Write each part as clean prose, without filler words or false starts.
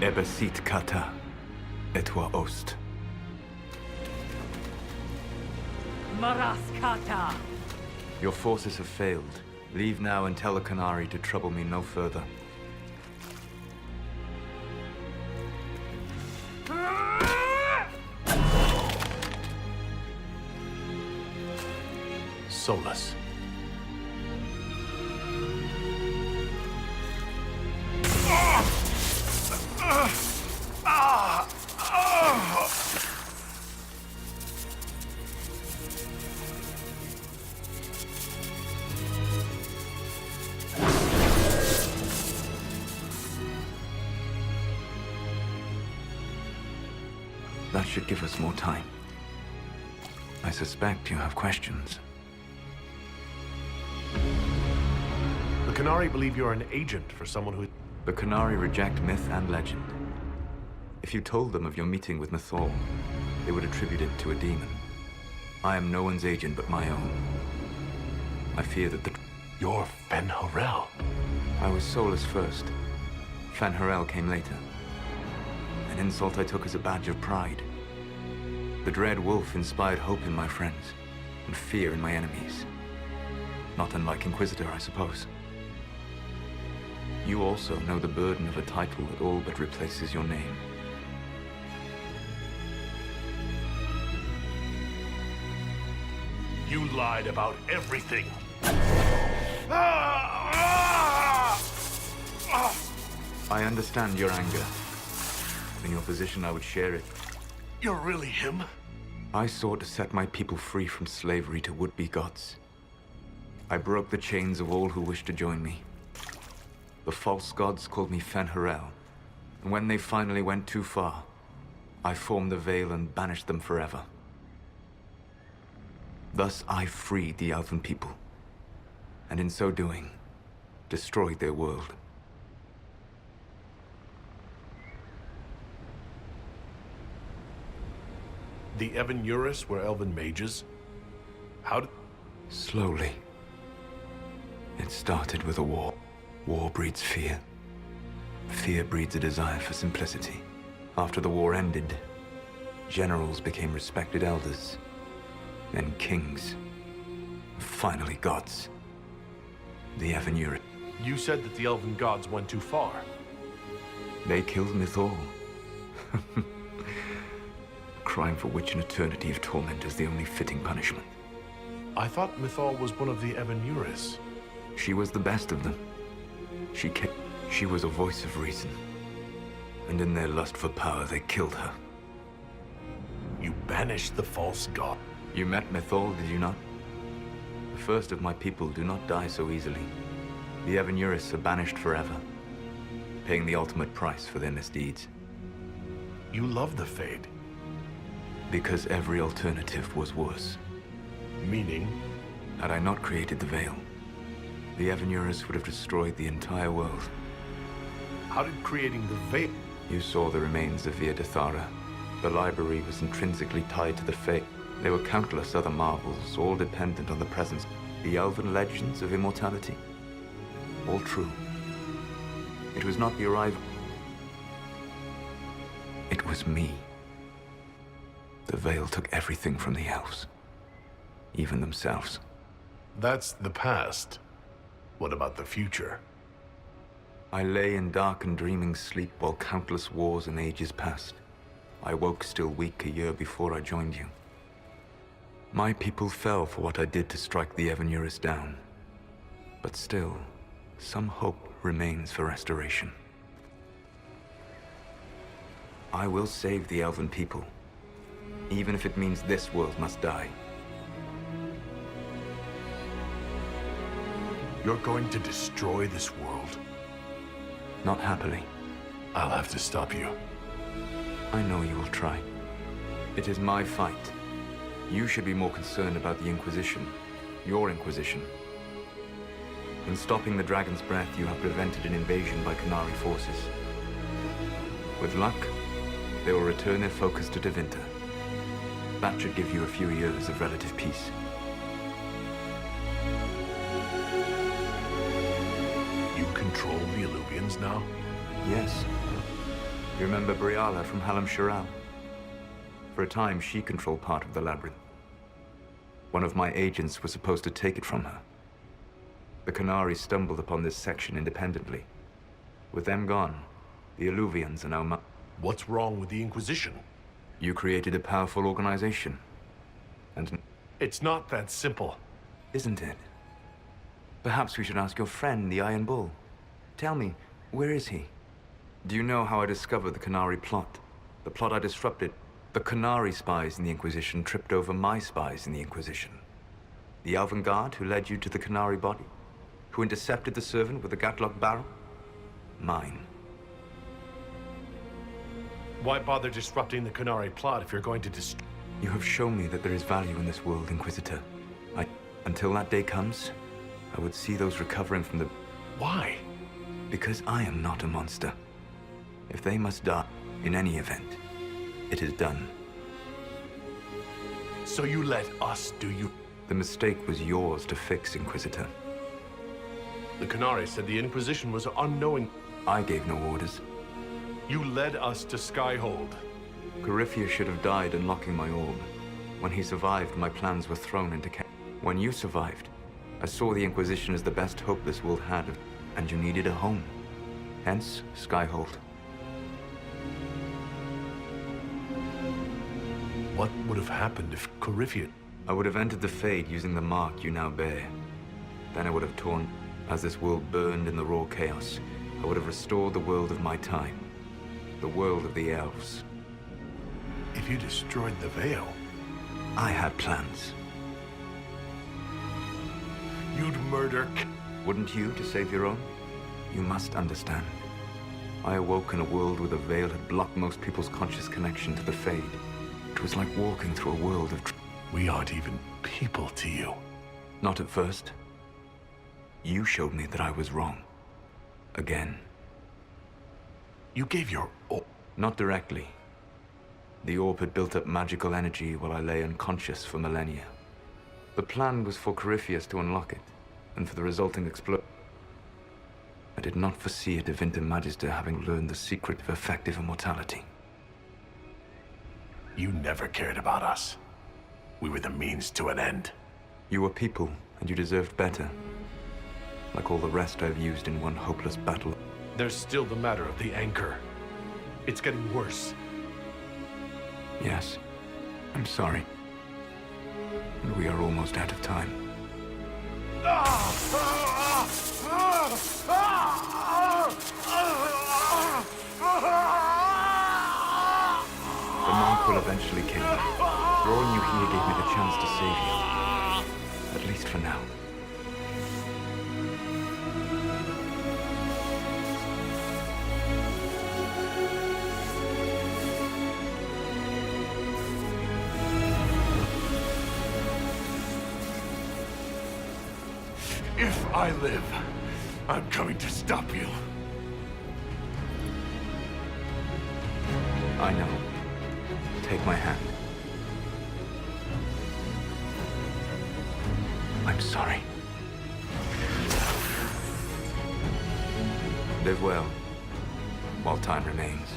Ebesit kata, etwa ost. Maraskata! Your forces have failed. Leave now and tell the Canary to trouble me no further. Solus. That should give us more time. I suspect you have questions. The Canary believe you're an agent for someone who... The Canary reject myth and legend. If you told them of your meeting with Mythal, they would attribute it to a demon. I am no one's agent but my own. I fear that the... You're Fen'Harel. I was Solus first. Fen'Harel came later. An insult I took as a badge of pride. The Dread Wolf inspired hope in my friends, and fear in my enemies. Not unlike Inquisitor, I suppose. You also know the burden of a title that all but replaces your name. You lied about everything. I understand your anger. In your position, I would share it. You're really him? I sought to set my people free from slavery to would-be gods. I broke the chains of all who wished to join me. The false gods called me Fen'Harel, and when they finally went too far, I formed the Veil and banished them forever. Thus I freed the Elven people, and in so doing, destroyed their world. The Evan were Elven mages? How did... Slowly. It started with a war. War breeds fear. Fear breeds a desire for simplicity. After the war ended, generals became respected elders, then kings, finally gods. The Evan. You said that the Elven gods went too far. They killed Mythal. Crime for which an eternity of torment is the only fitting punishment. I thought Mythal was one of the Evan. She was the best of them. She was a voice of reason. And in their lust for power, they killed her. You banished the false god. You met Mythal, did you not? The first of my people do not die so easily. The Evan are banished forever, paying the ultimate price for their misdeeds. You love the Fade. Because every alternative was worse. Meaning? Had I not created the Veil, the Evan would have destroyed the entire world. How did creating the Veil... You saw the remains of Via Dethara. The library was intrinsically tied to the Fate. There were countless other marvels, all dependent on the presence. The Elven legends of immortality. All true. It was not the arrival. It was me. The Veil took everything from the elves. Even themselves. That's the past. What about the future? I lay in dark and dreaming sleep while countless wars and ages passed. I woke still weak a year before I joined you. My people fell for what I did to strike the Evan down. But still, some hope remains for restoration. I will save the Elven people, even if it means this world must die. You're going to destroy this world? Not happily. I'll have to stop you. I know you will try. It is my fight. You should be more concerned about the Inquisition. Your Inquisition. In stopping the Dragon's Breath, you have prevented an invasion by Canary forces. With luck, they will return their focus to Tevinter. That should give you a few years of relative peace. You control the Illuvians now? Yes. You remember Briala from Hallam Shiral? For a time, she controlled part of the labyrinth. One of my agents was supposed to take it from her. The Qunari stumbled upon this section independently. With them gone, the Alluvians are now What's wrong with the Inquisition? You created a powerful organization. And It's not that simple. isn't it? Perhaps we should ask your friend, the Iron Bull. Tell me, where is he? Do you know how I discovered the Qunari plot? The plot I disrupted? The Qunari spies in the Inquisition tripped over my spies in the Inquisition. The avant-garde who led you to the Qunari body? Who intercepted the servant with the Gatlock barrel? Mine. Why bother disrupting the Qunari plot if you're going to You have shown me that there is value in this world, Inquisitor. Until that day comes, I would see those recovering from the... Why? Because I am not a monster. If they must die, in any event, it is done. So you let us do you... The mistake was yours to fix, Inquisitor. The Qunari said the Inquisition was unknowing. I gave no orders. You led us to Skyhold. Corypheus should have died unlocking my orb. When he survived, my plans were thrown into chaos. When you survived, I saw the Inquisition as the best hope this world had, and you needed a home. Hence, Skyhold. What would have happened if Corypheus... I would have entered the Fade using the mark you now bear. Then I would have torn... As this world burned in the raw chaos, I would have restored the world of my time. The world of the elves. If you destroyed the Veil, I had plans. you'd murder... Wouldn't you, to save your own? You must understand. I awoke in a world where the Veil had blocked most people's conscious connection to the Fade. It was like walking through a world of... We aren't even people to you. Not at first. You showed me that I was wrong. Again. You gave your... Not directly. The orb had built up magical energy while I lay unconscious for millennia. The plan was for Corypheus to unlock it, and for the resulting explosion. I did not foresee a Divinta Magister having learned the secret of effective immortality. You never cared about us. We were the means to an end. You were people, and you deserved better. Like all the rest I've used in one hopeless battle. There's still the matter of the anchor. It's getting worse. Yes, I'm sorry. And we are almost out of time. The monk will eventually kill you. Drawing you here gave me the chance to save you. At least for now. If I live, I'm coming to stop you. I know. Take my hand. I'm sorry. Live well, while time remains.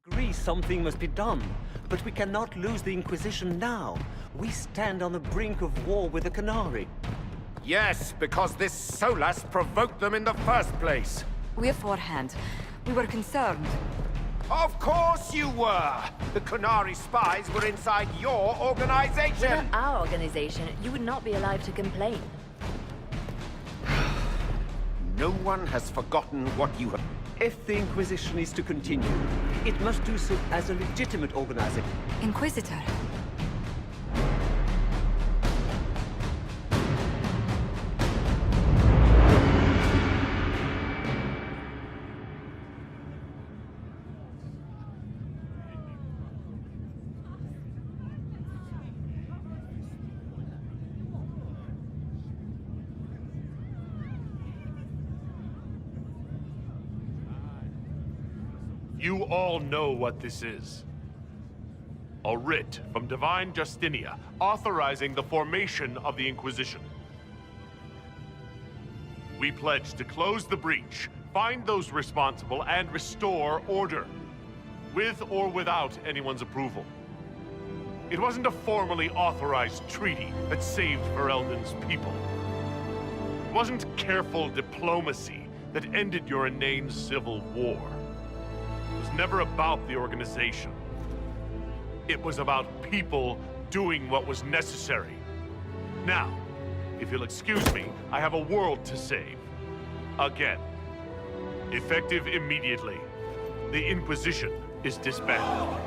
I agree something must be done, but we cannot lose the Inquisition now. We stand on the brink of war with the Qunari. Yes, because this Solas provoked them in the first place. We're forehand. We were concerned. Of course you were! The Qunari spies were inside your organization! Without our organization, you would not be allowed to complain. No one has forgotten what you have... If the Inquisition is to continue, it must do so as a legitimate organization. Inquisitor. You all know what this is. A writ from Divine Justinia authorizing the formation of the Inquisition. We pledge to close the breach, find those responsible, and restore order, with or without anyone's approval. It wasn't a formally authorized treaty that saved Ferelden's people. It wasn't careful diplomacy that ended your inane civil war. It was never about the organization. It was about people doing what was necessary. Now, if you'll excuse me, I have a world to save. Again. Effective immediately. The Inquisition is disbanded.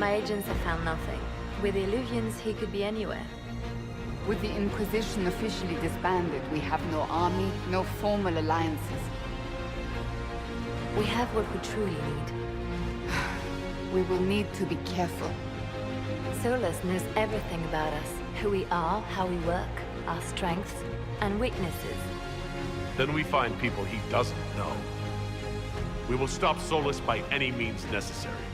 My agents have found nothing. With the illusions, he could be anywhere. With the Inquisition officially disbanded, we have no army, no formal alliances. We have what we truly need. We will need to be careful. Solus knows everything about us. Who we are, how we work, our strengths and weaknesses. Then we find people he doesn't know. We will stop Solus by any means necessary.